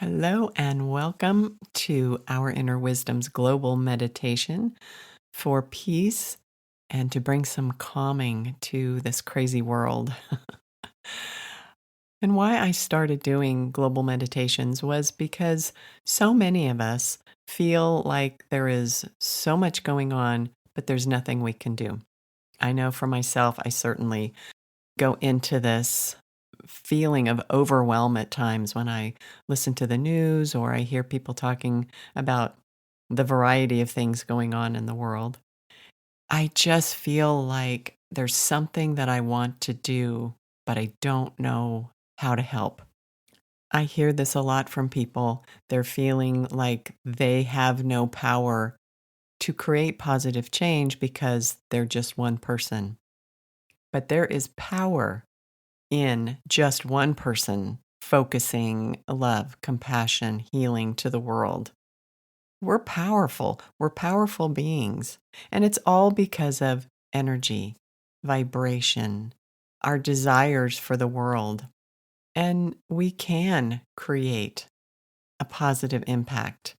Hello, and welcome to Our Inner Wisdom's global meditation for peace and to bring some calming to this crazy world. And why I started doing global meditations was because so many of us feel like there is so much going on, but there's nothing we can do. I know for myself, I certainly go into this feeling of overwhelm at times when I listen to the news or I hear people talking about the variety of things going on in the world. I just feel like there's something that I want to do, but I don't know how to help. I hear this a lot from people. They're feeling like they have no power to create positive change because they're just one person. But there is power in just one person focusing love, compassion, healing to the world. We're powerful. We're powerful beings. And it's all because of energy, vibration, our desires for the world. And we can create a positive impact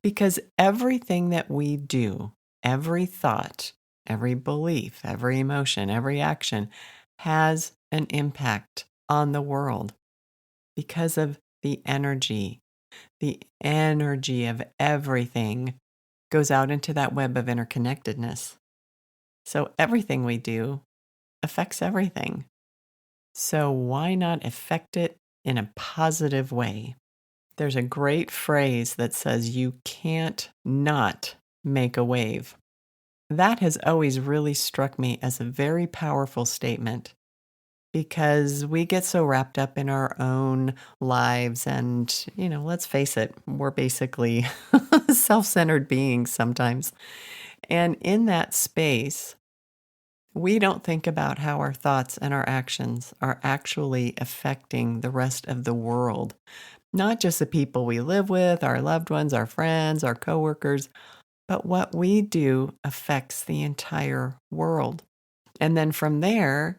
because everything that we do, every thought, every belief, every emotion, every action has an impact on the world because of the energy. The energy of everything goes out into that web of interconnectedness. So everything we do affects everything. So why not affect it in a positive way? There's a great phrase that says, you can't not make a wave. That has always really struck me as a very powerful statement because we get so wrapped up in our own lives. And, let's face it, we're basically self centered beings sometimes. And in that space, we don't think about how our thoughts and our actions are actually affecting the rest of the world. Not just the people we live with, our loved ones, our friends, our coworkers, but what we do affects the entire world. And then from there,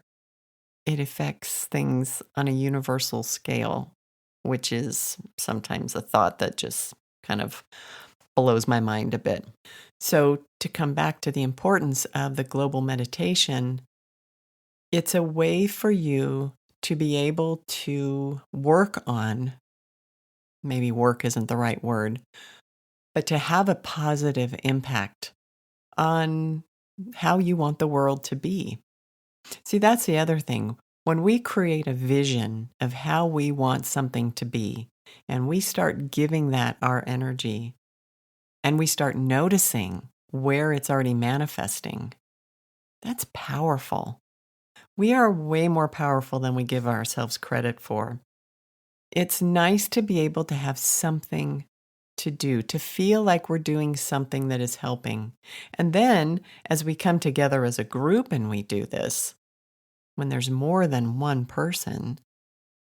it affects things on a universal scale, which is sometimes a thought that just kind of blows my mind a bit. So, to come back to the importance of the global meditation, it's a way for you to be able to work on, maybe work isn't the right word, but to have a positive impact on how you want the world to be. See, that's the other thing. When we create a vision of how we want something to be, and we start giving that our energy, and we start noticing where it's already manifesting, that's powerful. We are way more powerful than we give ourselves credit for. It's nice to be able to have something to do, to feel like we're doing something that is helping. And then as we come together as a group and we do this, when there's more than one person,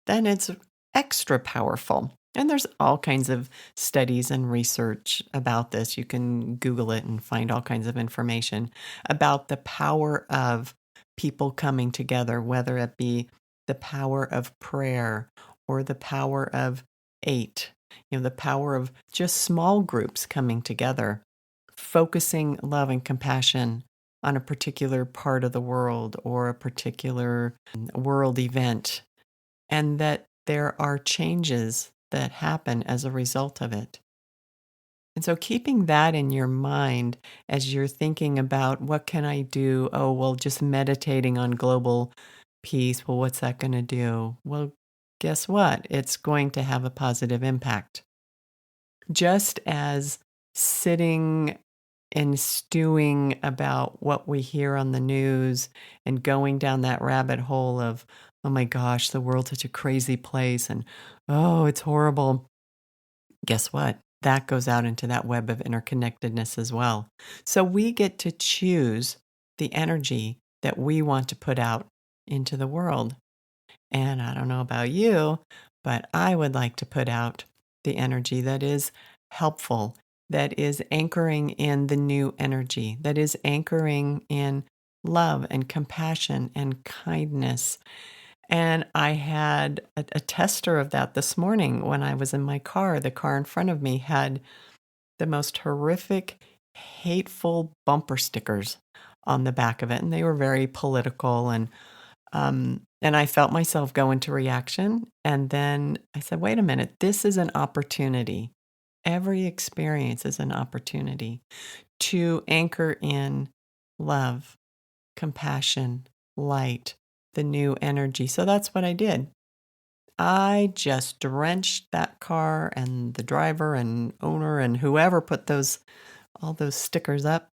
then it's extra powerful. And there's all kinds of studies and research about this. You can Google it and find all kinds of information about the power of people coming together, whether it be the power of prayer or the power of eight, the power of just small groups coming together, focusing love and compassion on a particular part of the world or a particular world event, and that there are changes that happen as a result of it. And so keeping that in your mind as you're thinking about what can I do? Oh, well, just meditating on global peace. Well, what's that going to do? Well, guess what? It's going to have a positive impact. Just as sitting and stewing about what we hear on the news and going down that rabbit hole of, oh my gosh, the world's such a crazy place and oh, it's horrible. Guess what? That goes out into that web of interconnectedness as well. So we get to choose the energy that we want to put out into the world. And I don't know about you, but I would like to put out the energy that is helpful, that is anchoring in the new energy, that is anchoring in love and compassion and kindness And I had a tester of that this morning when I was in my car. The car in front of me had the most horrific, hateful bumper stickers on the back of it, and they were very political, and I felt myself go into reaction, and then I said, "Wait a minute, this is an opportunity." Every experience is an opportunity to anchor in love, compassion, light, the new energy. So that's what I did. I just drenched that car and the driver and owner and whoever put those all those stickers up.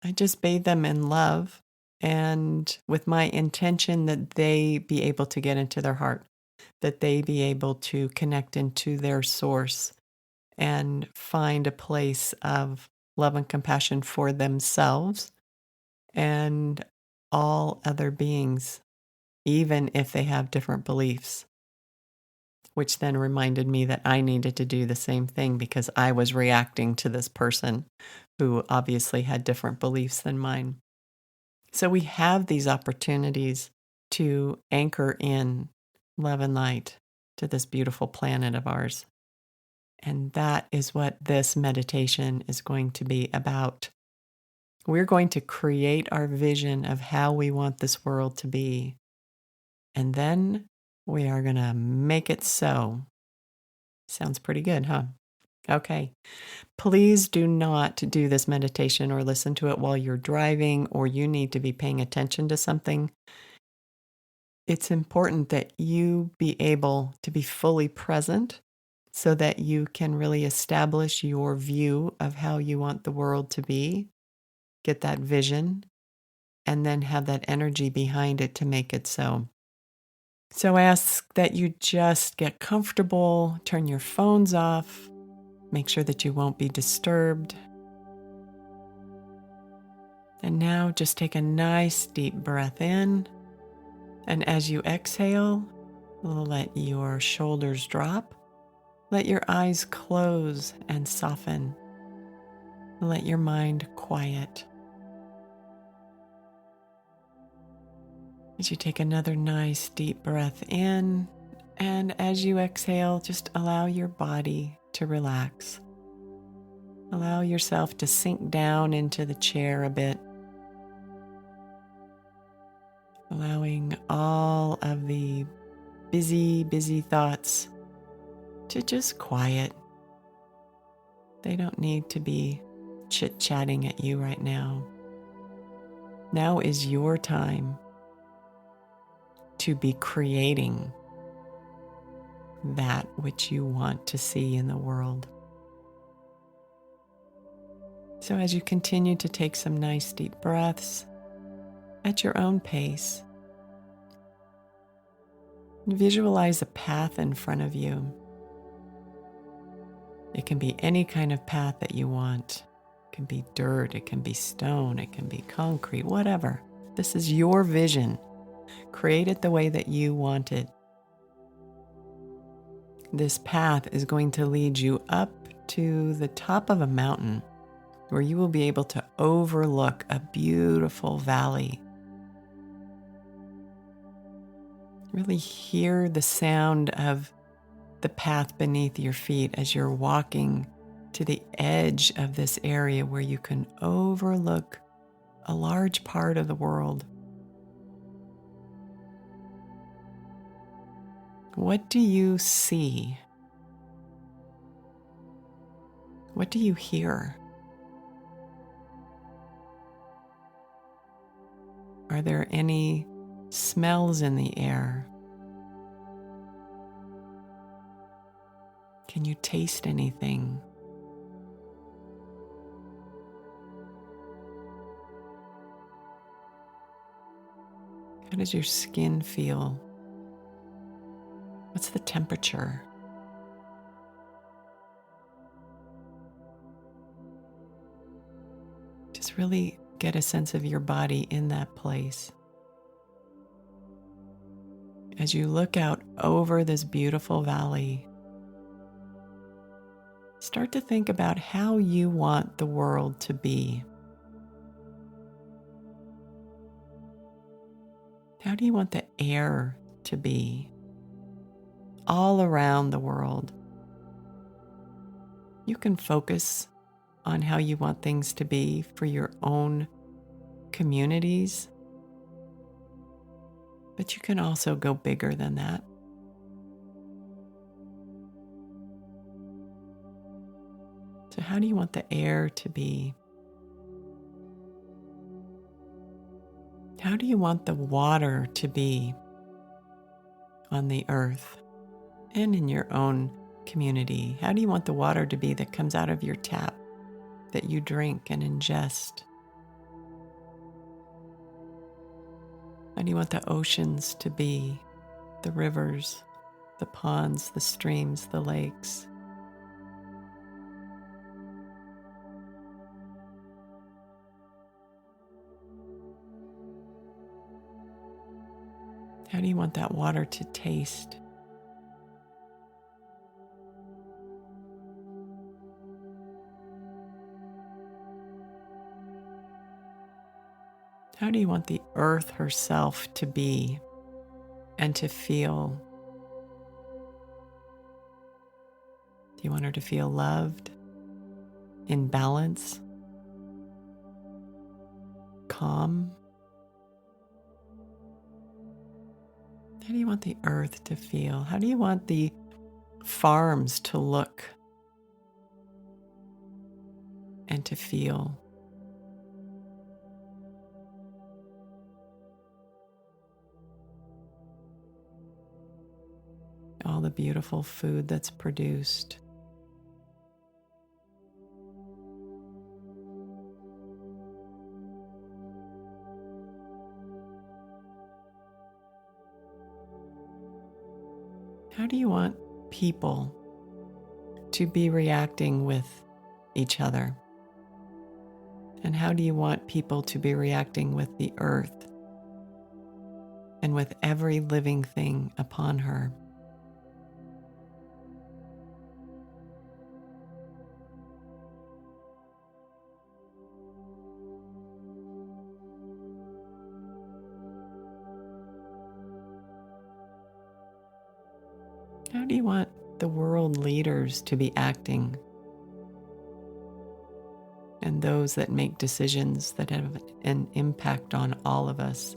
I just bathed them in love and with my intention that they be able to get into their heart, that they be able to connect into their source and find a place of love and compassion for themselves and all other beings, even if they have different beliefs. Which then reminded me that I needed to do the same thing because I was reacting to this person who obviously had different beliefs than mine. So we have these opportunities to anchor in love and light to this beautiful planet of ours. And that is what this meditation is going to be about. We're going to create our vision of how we want this world to be. And then we are going to make it so. Sounds pretty good, huh? Okay. Please do not do this meditation or listen to it while you're driving or you need to be paying attention to something. It's important that you be able to be fully present so that you can really establish your view of how you want the world to be, get that vision, and then have that energy behind it to make it so. So I ask that you just get comfortable, turn your phones off, make sure that you won't be disturbed. And now just take a nice deep breath in. And as you exhale, let your shoulders drop. Let your eyes close and soften. Let your mind quiet. As you take another nice deep breath in, and as you exhale, just allow your body to relax. Allow yourself to sink down into the chair a bit, allowing all of the busy thoughts to just quiet. They don't need to be chit-chatting at you right now. Now is your time to be creating that which you want to see in the world. So as you continue to take some nice deep breaths at your own pace, visualize a path in front of you. It can be any kind of path that you want. It can be dirt, it can be stone, it can be concrete, whatever. This is your vision. Create it the way that you want it. This path is going to lead you up to the top of a mountain where you will be able to overlook a beautiful valley. Really hear the sound of the path beneath your feet as you're walking to the edge of this area where you can overlook a large part of the world. What do you see? What do you hear? Are there any smells in the air? Can you taste anything? How does your skin feel? What's the temperature? Just really get a sense of your body in that place. As you look out over this beautiful valley, start to think about how you want the world to be. How do you want the air to be all around the world. You can focus on how you want things to be for your own communities, but you can also go bigger than that. So how do you want the air to be? How do you want the water to be on the earth and in your own community? How do you want the water to be that comes out of your tap that you drink and ingest? How do you want the oceans to be, the rivers, the ponds, the streams, the lakes? How do you want that water to taste? How do you want the earth herself to be and to feel? Do you want her to feel loved, in balance, calm? How do you want the earth to feel? How do you want the farms to look and to feel? All the beautiful food that's produced. How do you want people to be reacting with each other? And how do you want people to be reacting with the earth and with every living thing upon her? How do you want the world leaders to be acting, and those that make decisions that have an impact on all of us?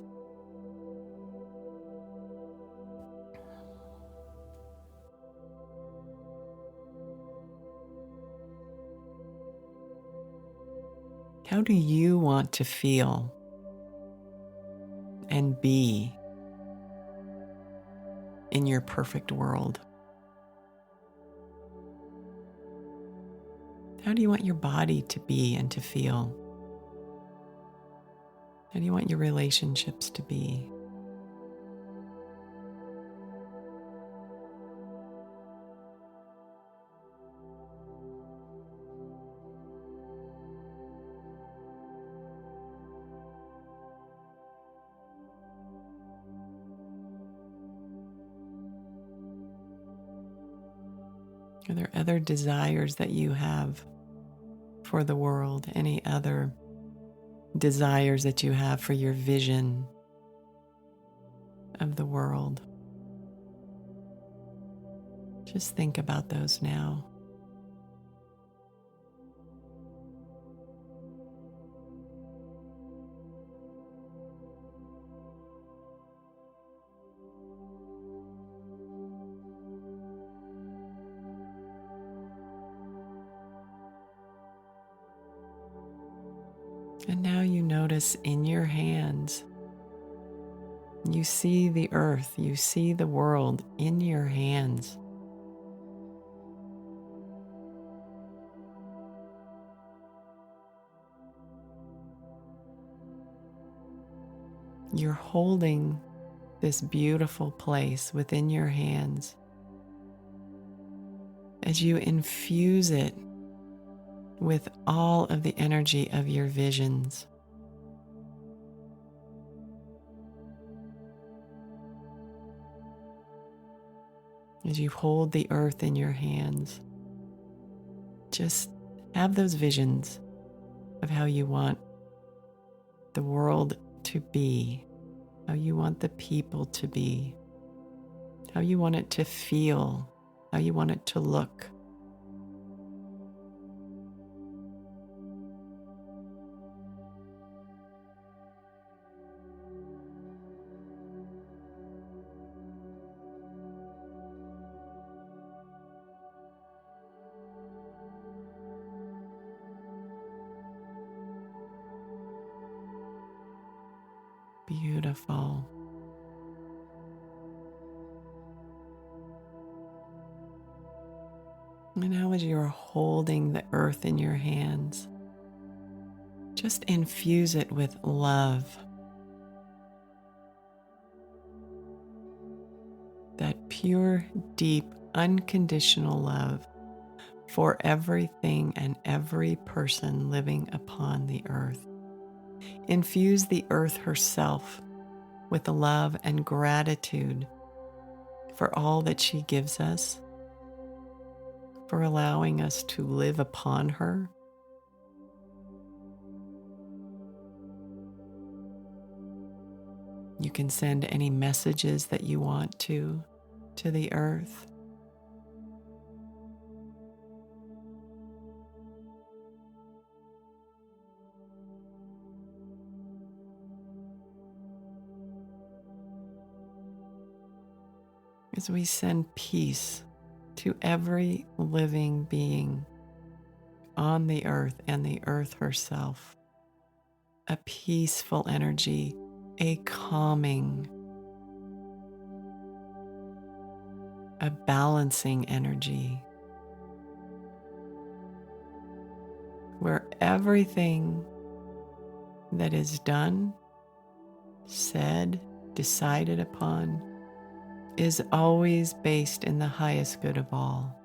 How do you want to feel and be in your perfect world? How do you want your body to be and to feel? How do you want your relationships to be? Are there other desires that you have for the world? Any other desires that you have for your vision of the world? Just think about those now. And now you notice in your hands, you see the earth, you see the world in your hands. You're holding this beautiful place within your hands as you infuse it with all of the energy of your visions. As you hold the earth in your hands, just have those visions of how you want the world to be, how you want the people to be. how you want it to feel, how you want it to look. Beautiful. And now, as you're holding the earth in your hands, just infuse it with love. That pure, deep, unconditional love for everything and every person living upon the earth. Infuse the earth herself with love and gratitude for all that she gives us, for allowing us to live upon her. You can send any messages that you want to the earth. As we send peace to every living being on the earth and the earth herself, a peaceful energy, a calming, a balancing energy, where everything that is done, said, decided upon, is always based in the highest good of all.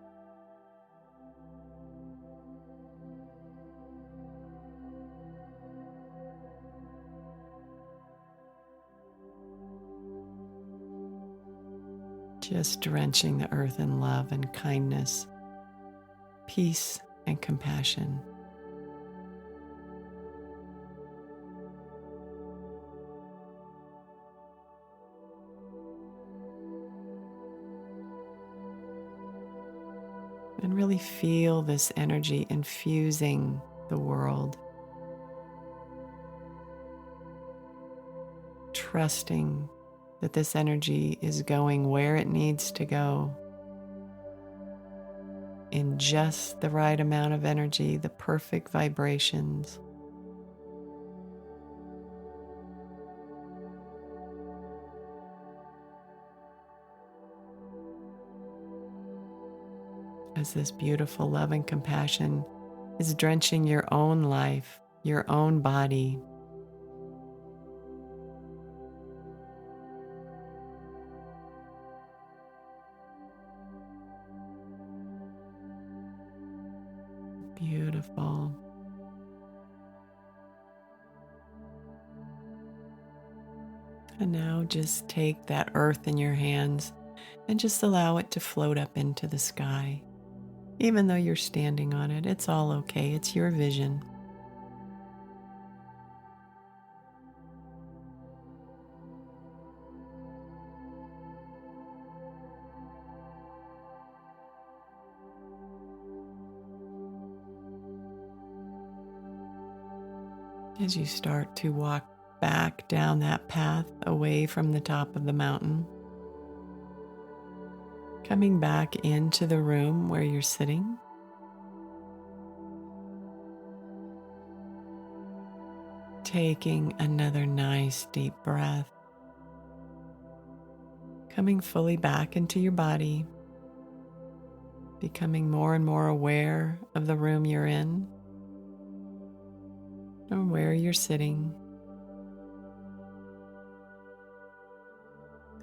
Just drenching the earth in love and kindness, peace and compassion. And really feel this energy infusing the world. Trusting that this energy is going where it needs to go, in just the right amount of energy, the perfect vibrations. As this beautiful love and compassion is drenching your own life, your own body. Beautiful. And now just take that earth in your hands and just allow it to float up into the sky. Even though you're standing on it, it's all okay. It's your vision. As you start to walk back down that path away from the top of the mountain, coming back into the room where you're sitting, taking another nice deep breath, coming fully back into your body, becoming more and more aware of the room you're in or where you're sitting.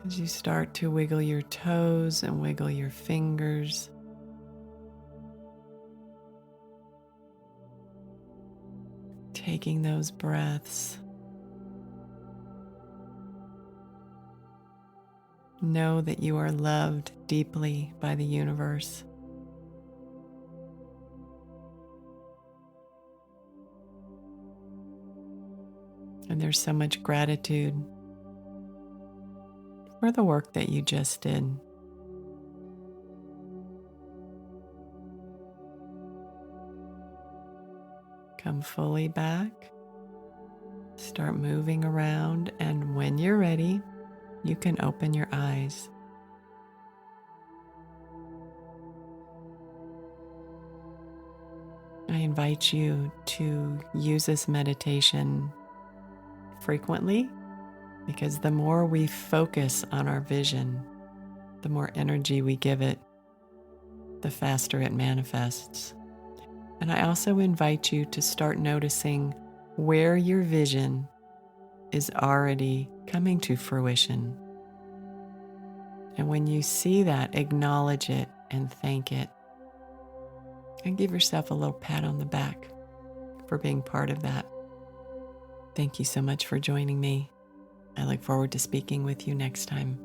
As you start to wiggle your toes and wiggle your fingers, taking those breaths, know that you are loved deeply by the universe. And there's so much gratitude for the work that you just did, Come fully back. Start moving around, and when you're ready, you can open your eyes. I invite you to use this meditation frequently because the more we focus on our vision, the more energy we give it, the faster it manifests. And I also invite you to start noticing where your vision is already coming to fruition. And when you see that, acknowledge it and thank it. And give yourself a little pat on the back for being part of that. Thank you so much for joining me. I look forward to speaking with you next time.